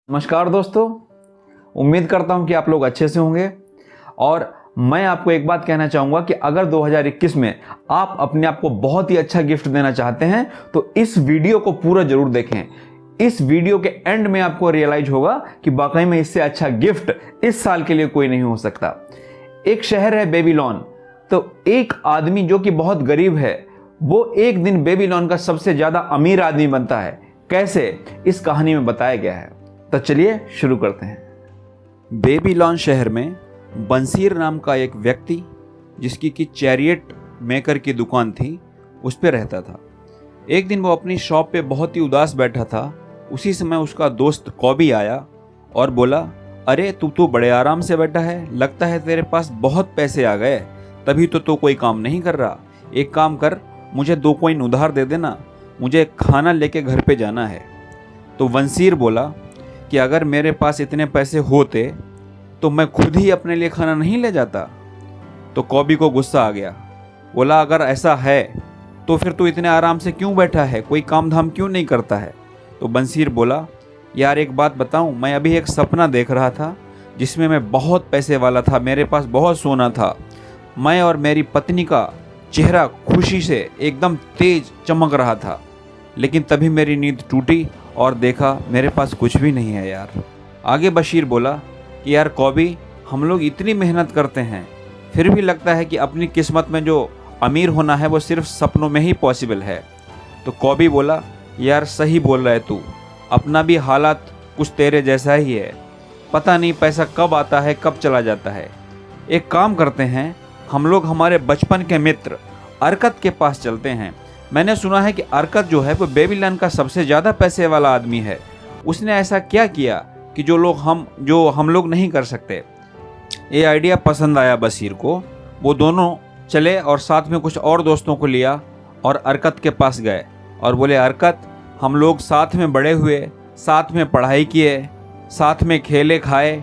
नमस्कार दोस्तों, उम्मीद करता हूं कि आप लोग अच्छे से होंगे। और मैं आपको एक बात कहना चाहूँगा कि अगर 2021 में आप अपने आप को बहुत ही अच्छा गिफ्ट देना चाहते हैं तो इस वीडियो को पूरा जरूर देखें। इस वीडियो के एंड में आपको रियलाइज होगा कि वाकई में इससे अच्छा गिफ्ट इस साल के लिए कोई नहीं हो सकता। एक शहर है बेबीलोन। तो एक आदमी जो कि बहुत गरीब है वो एक दिन बेबीलोन का सबसे ज़्यादा अमीर आदमी बनता है। कैसे, इस कहानी में बताया गया है। तो चलिए शुरू करते हैं। बेबीलोन शहर में बंसीर नाम का एक व्यक्ति, जिसकी कि चैरियट मेकर की दुकान थी, उस पे रहता था। एक दिन वो अपनी शॉप पे बहुत ही उदास बैठा था। उसी समय उसका दोस्त कॉबी आया और बोला, अरे तू तो बड़े आराम से बैठा है, लगता है तेरे पास बहुत पैसे आ गए, तभी तो कोई काम नहीं कर रहा। एक काम कर, मुझे 2 कॉइन उधार दे देना, मुझे खाना लेके घर पे जाना है। तो बंसीर बोला कि अगर मेरे पास इतने पैसे होते तो मैं खुद ही अपने लिए खाना नहीं ले जाता। तो कॉबी को गुस्सा आ गया। बोला, अगर ऐसा है तो फिर तू इतने आराम से क्यों बैठा है, कोई काम धाम क्यों नहीं करता है। तो बंसीर बोला, यार एक बात बताऊं, मैं अभी एक सपना देख रहा था जिसमें मैं बहुत पैसे वाला था, मेरे पास बहुत सोना था, मैं और मेरी पत्नी का चेहरा खुशी से एकदम तेज चमक रहा था, लेकिन तभी मेरी नींद टूटी और देखा मेरे पास कुछ भी नहीं है यार। आगे बशीर बोला कि यार कॉबी, हम लोग इतनी मेहनत करते हैं, फिर भी लगता है कि अपनी किस्मत में जो अमीर होना है वो सिर्फ सपनों में ही पॉसिबल है। तो कॉबी बोला, यार सही बोल रहा है तू, अपना भी हालात कुछ तेरे जैसा ही है, पता नहीं पैसा कब आता है कब चला जाता है। एक काम करते हैं, हम लोग हमारे बचपन के मित्र अरकत के पास चलते हैं। मैंने सुना है कि अरकत जो है वो बेबीलोन का सबसे ज़्यादा पैसे वाला आदमी है। उसने ऐसा क्या किया कि जो हम लोग नहीं कर सकते। ये आइडिया पसंद आया बशीर को। वो दोनों चले और साथ में कुछ और दोस्तों को लिया और अरकत के पास गए और बोले, अरकत, हम लोग साथ में बड़े हुए, साथ में पढ़ाई किए, साथ में खेले खाए,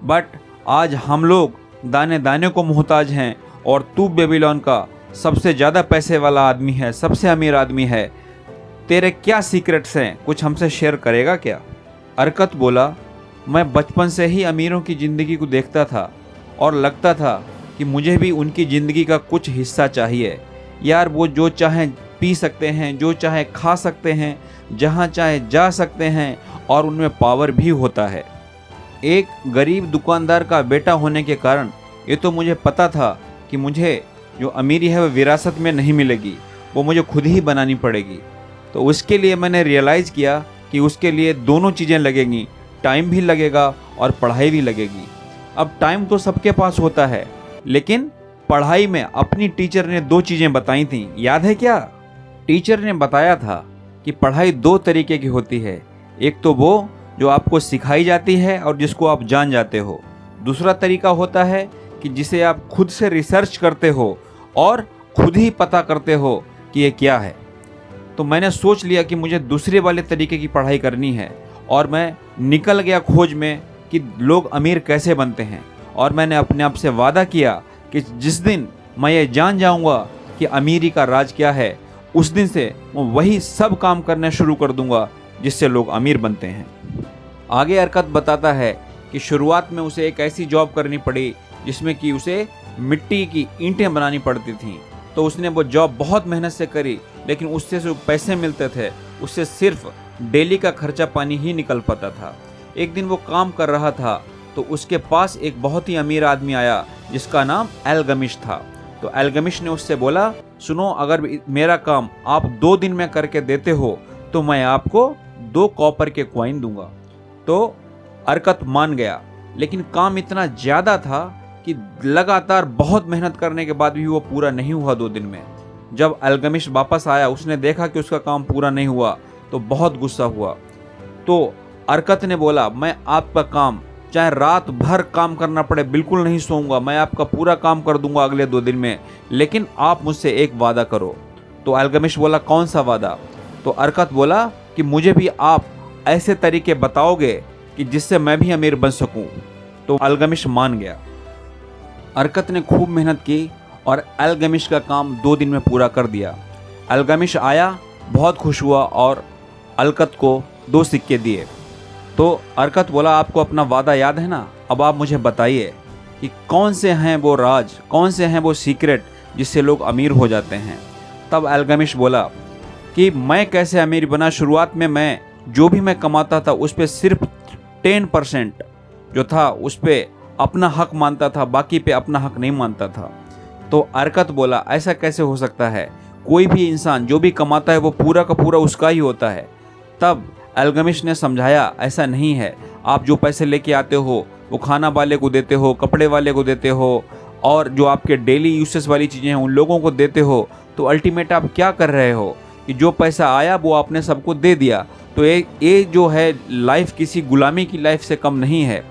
बट आज हम लोग दाने दाने को मोहताज हैं और तू बेबीलोन का सबसे ज़्यादा पैसे वाला आदमी है, सबसे अमीर आदमी है। तेरे क्या सीक्रेट्स हैं, कुछ हमसे शेयर करेगा क्या। अरकत बोला, मैं बचपन से ही अमीरों की ज़िंदगी को देखता था और लगता था कि मुझे भी उनकी ज़िंदगी का कुछ हिस्सा चाहिए। यार वो जो चाहे पी सकते हैं, जो चाहे खा सकते हैं, जहाँ चाहे जा सकते हैं और उनमें पावर भी होता है। एक गरीब दुकानदार का बेटा होने के कारण ये तो मुझे पता था कि मुझे जो अमीरी है वो विरासत में नहीं मिलेगी, वो मुझे खुद ही बनानी पड़ेगी। तो उसके लिए मैंने रियलाइज़ किया कि उसके लिए दोनों चीज़ें लगेंगी, टाइम भी लगेगा और पढ़ाई भी लगेगी। अब टाइम तो सबके पास होता है, लेकिन पढ़ाई में अपनी टीचर ने 2 चीज़ें बताई थी, याद है क्या। टीचर ने बताया था कि पढ़ाई 2 तरीके की होती है। एक तो वो जो आपको सिखाई जाती है और जिसको आप जान जाते हो। दूसरा तरीका होता है कि जिसे आप खुद से रिसर्च करते हो और खुद ही पता करते हो कि ये क्या है। तो मैंने सोच लिया कि मुझे दूसरे वाले तरीके की पढ़ाई करनी है और मैं निकल गया खोज में कि लोग अमीर कैसे बनते हैं। और मैंने अपने आप से वादा किया कि जिस दिन मैं ये जान जाऊंगा कि अमीरी का राज क्या है, उस दिन से मैं वही सब काम करना शुरू कर दूंगा जिससे लोग अमीर बनते हैं। आगे अरकत बताता है कि शुरुआत में उसे एक ऐसी जॉब करनी पड़ी जिसमें कि उसे मिट्टी की ईंटें बनानी पड़ती थीं। तो उसने वो जॉब बहुत मेहनत से करी, लेकिन उससे जो पैसे मिलते थे उससे सिर्फ डेली का खर्चा पानी ही निकल पाता था। एक दिन वो काम कर रहा था तो उसके पास एक बहुत ही अमीर आदमी आया जिसका नाम एल्गमिश था। तो एल्गमिश ने उससे बोला, सुनो, अगर मेरा काम आप 2 दिन में करके देते हो तो मैं आपको 2 कॉपर के कॉइन दूंगा। तो अरकत मान गया, लेकिन काम इतना ज़्यादा था कि लगातार बहुत मेहनत करने के बाद भी वो पूरा नहीं हुआ 2 दिन में। जब एल्गमिश वापस आया, उसने देखा कि उसका काम पूरा नहीं हुआ तो बहुत गुस्सा हुआ। तो अरकत ने बोला, मैं आपका काम चाहे रात भर काम करना पड़े बिल्कुल नहीं सोऊंगा, मैं आपका पूरा काम कर दूंगा अगले 2 दिन में, लेकिन आप मुझसे एक वादा करो। तो एल्गमिश बोला, कौन सा वादा। तो अरकत बोला कि मुझे भी आप ऐसे तरीके बताओगे कि जिससे मैं भी अमीर बन सकूं। तो एल्गमिश मान गया। अरकत ने खूब मेहनत की और एल्गमिश का काम 2 दिन में पूरा कर दिया। एल्गमिश आया, बहुत खुश हुआ और अरकत को 2 सिक्के दिए। तो अरकत बोला, आपको अपना वादा याद है ना, अब आप मुझे बताइए कि कौन से हैं वो राज, कौन से हैं वो सीक्रेट जिससे लोग अमीर हो जाते हैं। तब अल्गमिश बोला कि मैं कैसे अमीर बना। शुरुआत में मैं जो भी मैं कमाता था उस पर सिर्फ 10% जो था उस पर अपना हक मानता था, बाकी पे अपना हक नहीं मानता था। तो अरकत बोला, ऐसा कैसे हो सकता है, कोई भी इंसान जो भी कमाता है वो पूरा का पूरा उसका ही होता है। तब अल्गमिश ने समझाया, ऐसा नहीं है, आप जो पैसे लेके आते हो वो खाना वाले को देते हो, कपड़े वाले को देते हो, और जो आपके डेली यूसेस वाली चीज़ें हैं उन लोगों को देते हो। तो अल्टीमेट आप क्या कर रहे हो कि जो पैसा आया वो आपने सबको दे दिया। तो ये जो है लाइफ किसी गुलामी की लाइफ से कम नहीं है।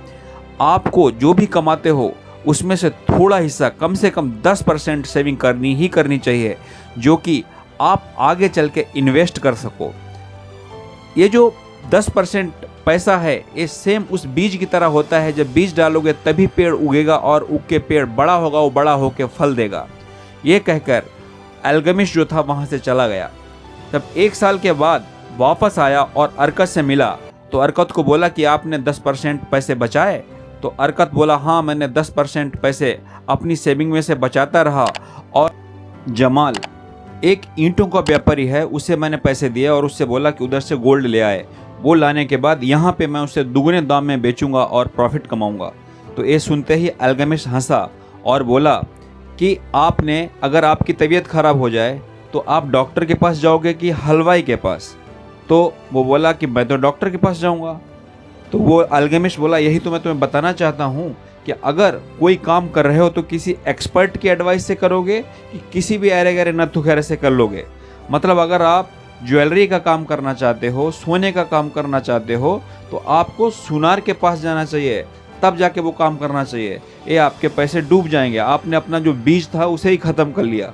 आपको जो भी कमाते हो उसमें से थोड़ा हिस्सा, कम से कम 10% सेविंग करनी ही करनी चाहिए, जो कि आप आगे चल के इन्वेस्ट कर सको। ये जो 10% पैसा है ये सेम उस बीज की तरह होता है, जब बीज डालोगे तभी पेड़ उगेगा और उग के पेड़ बड़ा होगा, वो बड़ा होकर फल देगा। ये कहकर अल्गमिश जो था वहाँ से चला गया। तब 1 साल के बाद वापस आया और अरकत से मिला। तो अरकत को बोला कि आपने 10% पैसे बचाए। तो अरकत बोला, हाँ मैंने 10% पैसे अपनी सेविंग में से बचाता रहा। और जमाल एक ईंटों का व्यापारी है, उसे मैंने पैसे दिए और उससे बोला कि उधर से गोल्ड ले आए। वो लाने के बाद यहाँ पे मैं उसे दुगने दाम में बेचूंगा और प्रॉफिट कमाऊंगा। तो ये सुनते ही अल्गमिश हंसा और बोला कि आपने, अगर आपकी तबीयत खराब हो जाए तो आप डॉक्टर के पास जाओगे कि हलवाई के पास? तो वो बोला कि मैं तो डॉक्टर के पास जाऊंगा। तो वो अल्गमिश बोला, यही तो मैं तुम्हें बताना चाहता हूँ कि अगर कोई काम कर रहे हो तो किसी एक्सपर्ट की एडवाइस से करोगे कि किसी भी अरे गरे नत्थु खैरे से कर लोगे। मतलब अगर आप ज्वेलरी का काम करना चाहते हो, सोने का काम करना चाहते हो, तो आपको सुनार के पास जाना चाहिए, तब जाके वो काम करना चाहिए। ये आपके पैसे डूब जाएंगे, आपने अपना जो बीज था उसे ही ख़त्म कर लिया।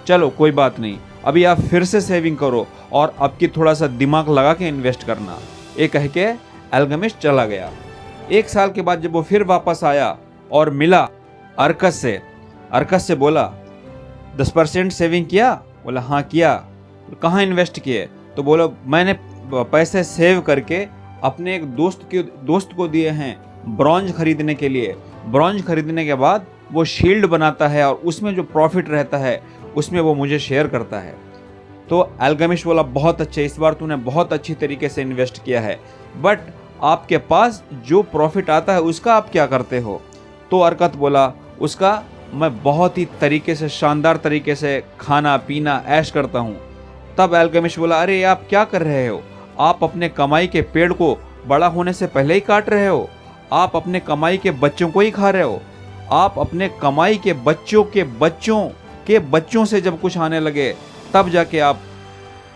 चलो कोई बात नहीं, अभी आप फिर से सेविंग करो और आपकी थोड़ा सा दिमाग लगा के इन्वेस्ट करना। ये कह के अल्गमिश चला गया। 1 साल के बाद जब वो फिर वापस आया और मिला अरकत से बोला, 10% सेविंग किया? बोला हाँ किया। कहाँ इन्वेस्ट किए? तो बोला मैंने पैसे सेव करके अपने एक दोस्त को दिए हैं ब्रॉन्ज खरीदने के लिए। ब्रॉन्ज खरीदने के बाद वो शील्ड बनाता है और उसमें जो प्रॉफिट रहता है उसमें वो मुझे शेयर करता है। तो अल्गमिश बोला, बहुत अच्छे, इस बार तूने बहुत अच्छी तरीके से इन्वेस्ट किया है, बट आपके पास जो प्रॉफिट आता है उसका आप क्या करते हो? तो अरकत बोला, उसका मैं बहुत ही तरीके से, शानदार तरीके से खाना पीना ऐश करता हूँ। तब अल्गमिश बोला, अरे आप क्या कर रहे हो? आप अपने कमाई के पेड़ को बड़ा होने से पहले ही काट रहे हो। आप अपने कमाई के बच्चों को ही खा रहे हो। आप अपने कमाई के बच्चों के बच्चों से जब कुछ आने लगे तब जाके आप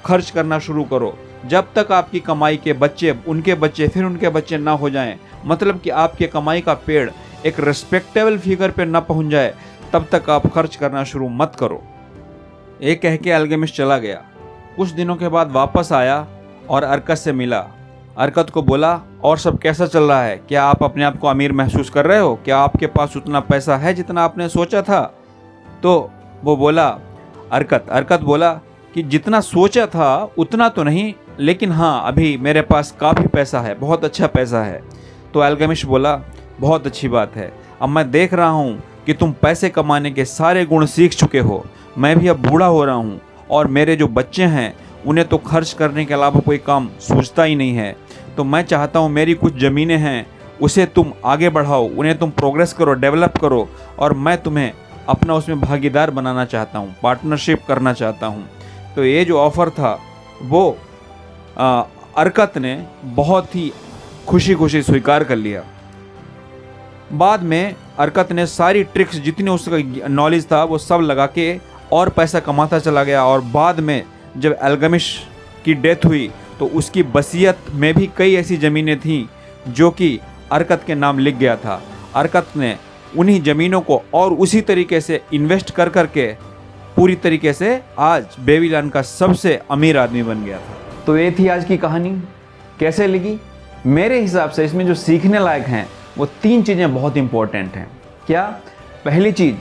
खर्च करना शुरू करो। जब तक आपकी कमाई के बच्चे, उनके बच्चे, फिर उनके बच्चे ना हो जाएं, मतलब कि आपके कमाई का पेड़ एक रिस्पेक्टेबल फिगर पे ना पहुंच जाए, तब तक आप खर्च करना शुरू मत करो। ये कह के अल्गमिश चला गया। कुछ दिनों के बाद वापस आया और अरकत से मिला। अरकत को बोला, और सब कैसा चल रहा है? क्या आप अपने आप को अमीर महसूस कर रहे हो? क्या आपके पास उतना पैसा है जितना आपने सोचा था? तो वो बोला, अरकत बोला कि जितना सोचा था उतना तो नहीं, लेकिन हाँ अभी मेरे पास काफ़ी पैसा है, बहुत अच्छा पैसा है। तो अल्गमिश बोला, बहुत अच्छी बात है, अब मैं देख रहा हूँ कि तुम पैसे कमाने के सारे गुण सीख चुके हो। मैं भी अब बूढ़ा हो रहा हूँ और मेरे जो बच्चे हैं उन्हें तो खर्च करने के अलावा कोई काम सूझता ही नहीं है। तो मैं चाहता हूँ मेरी कुछ ज़मीनें हैं उसे तुम आगे बढ़ाओ, उन्हें तुम प्रोग्रेस करो, डेवलप करो, और मैं तुम्हें अपना उसमें भागीदार बनाना चाहता हूँ, पार्टनरशिप करना चाहता हूँ। तो ये जो ऑफ़र था वो अरकत ने बहुत ही खुशी खुशी स्वीकार कर लिया। बाद में अरकत ने सारी ट्रिक्स, जितनी उसका नॉलेज था वो सब लगा के और पैसा कमाता चला गया। और बाद में जब अल्गमिश की डेथ हुई तो उसकी वसीयत में भी कई ऐसी ज़मीनें थीं जो कि अरकत के नाम लिख गया था। अरकत ने उन्हीं ज़मीनों को और उसी तरीके से इन्वेस्ट कर करके पूरी तरीके से आज बेबीलोन का सबसे अमीर आदमी बन गया था। तो ये थी आज की कहानी। कैसे लगी? मेरे हिसाब से इसमें जो सीखने लायक हैं वो 3 चीज़ें बहुत इंपॉर्टेंट हैं। क्या? पहली चीज़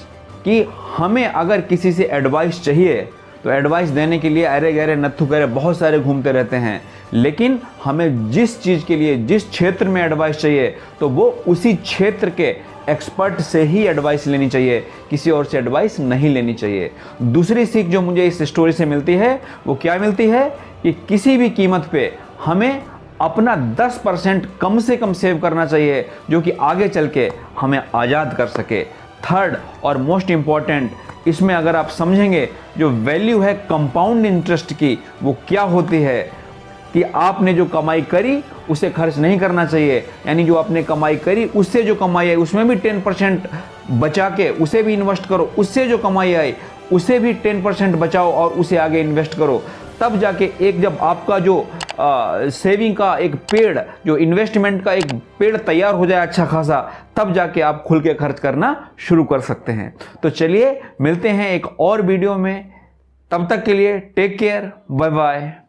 कि हमें अगर किसी से एडवाइस चाहिए तो एडवाइस देने के लिए अरे गहरे नत्थु गहरे बहुत सारे घूमते रहते हैं, लेकिन हमें जिस चीज़ के लिए, जिस क्षेत्र में एडवाइस चाहिए, तो वो उसी क्षेत्र के एक्सपर्ट से ही एडवाइस लेनी चाहिए, किसी और से एडवाइस नहीं लेनी चाहिए। दूसरी सीख जो मुझे इस स्टोरी से मिलती है वो क्या मिलती है कि किसी भी कीमत पे हमें अपना 10% कम से कम सेव करना चाहिए, जो कि आगे चल के हमें आज़ाद कर सके। थर्ड और मोस्ट इम्पॉर्टेंट, इसमें अगर आप समझेंगे जो वैल्यू है कंपाउंड इंटरेस्ट की, वो क्या होती है कि आपने जो कमाई करी उसे खर्च नहीं करना चाहिए, यानी जो आपने कमाई करी उससे जो कमाई आई उसमें भी 10% बचा के उसे भी इन्वेस्ट करो, उससे जो कमाई आई उसे भी 10% बचाओ और उसे आगे इन्वेस्ट करो। तब जाके एक जब आपका जो सेविंग का एक पेड़, जो इन्वेस्टमेंट का एक पेड़ तैयार हो जाए अच्छा खासा, तब जाके आप खुल के खर्च करना शुरू कर सकते हैं। तो चलिए मिलते हैं एक और वीडियो में, तब तक के लिए टेक केयर, बाय बाय।